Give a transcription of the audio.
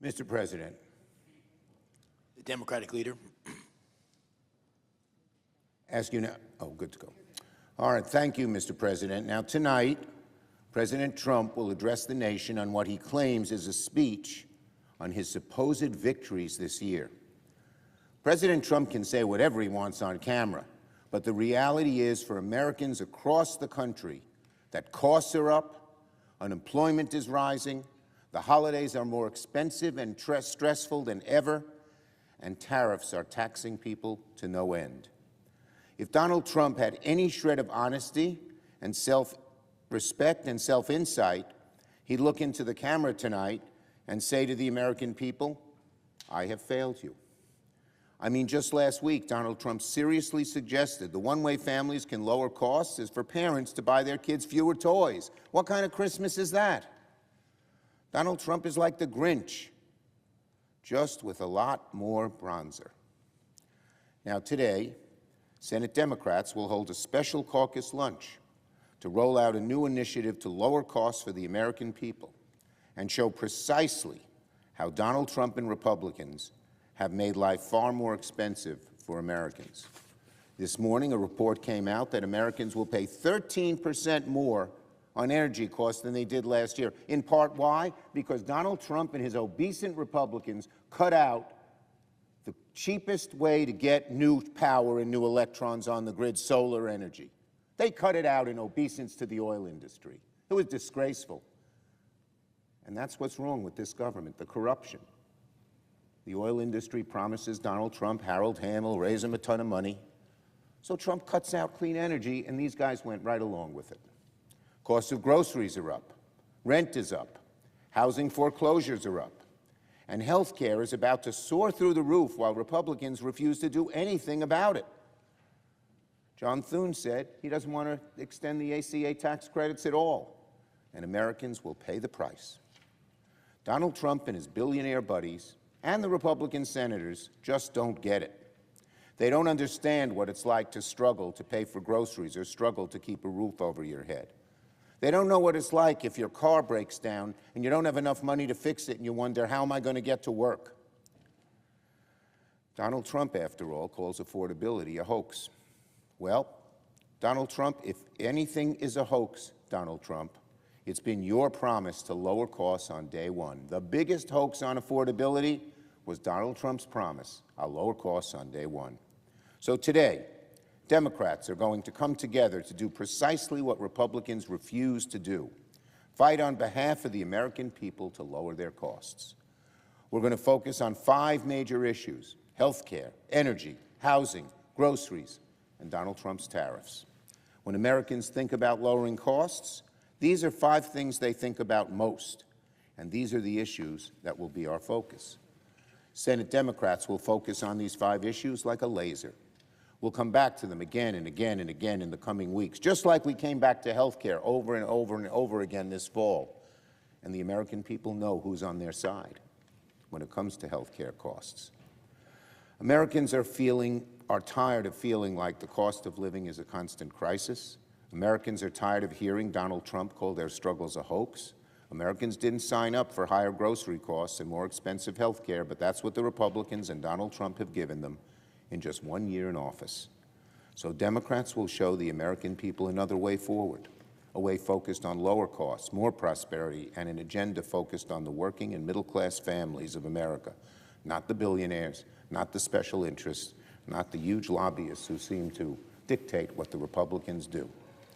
Mr. President. The Democratic leader. Ask you now. Oh, good to go. All right. Thank you, Mr. President. Now, tonight, President Trump will address the nation on what he claims is a speech on his supposed victories this year. President Trump can say whatever he wants on camera, but the reality is for Americans across the country that costs are up, unemployment is rising, the holidays are more expensive and stressful than ever, and tariffs are taxing people to no end. If Donald Trump had any shred of honesty and self-respect and self-insight, he'd look into the camera tonight and say to the American people, I have failed you. I mean, just last week, Donald Trump seriously suggested the one way families can lower costs is for parents to buy their kids fewer toys. What kind of Christmas is that? Donald Trump is like the Grinch, just with a lot more bronzer. Now today, Senate Democrats will hold a special caucus lunch to roll out a new initiative to lower costs for the American people and show precisely how Donald Trump and Republicans have made life far more expensive for Americans. This morning, a report came out that Americans will pay 13% more on energy costs than they did last year. In part, why? Because Donald Trump and his obedient Republicans cut out the cheapest way to get new power and new electrons on the grid, solar energy. They cut it out in obeisance to the oil industry. It was disgraceful. And that's what's wrong with this government, the corruption. The oil industry promises Donald Trump, Harold Hamill, raise him a ton of money. So Trump cuts out clean energy, and these guys went right along with it. Costs of groceries are up. Rent is up. Housing foreclosures are up. And health care is about to soar through the roof while Republicans refuse to do anything about it. John Thune said he doesn't want to extend the ACA tax credits at all, and Americans will pay the price. Donald Trump and his billionaire buddies and the Republican senators just don't get it. They don't understand what it's like to struggle to pay for groceries or struggle to keep a roof over your head. They don't know what it's like if your car breaks down and you don't have enough money to fix it and you wonder, how am I going to get to work? Donald Trump, after all, calls affordability a hoax. Well, Donald Trump, if anything is a hoax, Donald Trump, it's been your promise to lower costs on day one. The biggest hoax on affordability was Donald Trump's promise, I'll lower costs on day one. So today, Democrats are going to come together to do precisely what Republicans refuse to do, fight on behalf of the American people to lower their costs. We're going to focus on 5 major issues: health care, energy, housing, groceries, and Donald Trump's tariffs. When Americans think about lowering costs, these are 5 things they think about most, and these are the issues that will be our focus. Senate Democrats will focus on these 5 issues like a laser. We'll come back to them again and again and again in the coming weeks, just like we came back to health care over and over and over again this fall. And the American people know who's on their side when it comes to health care costs. Americans are tired of feeling like the cost of living is a constant crisis. Americans are tired of hearing Donald Trump call their struggles a hoax. Americans didn't sign up for higher grocery costs and more expensive health care, but that's what the Republicans and Donald Trump have given them in just 1 year in office. So Democrats will show the American people another way forward, a way focused on lower costs, more prosperity, and an agenda focused on the working and middle-class families of America, not the billionaires, not the special interests, not the huge lobbyists who seem to dictate what the Republicans do.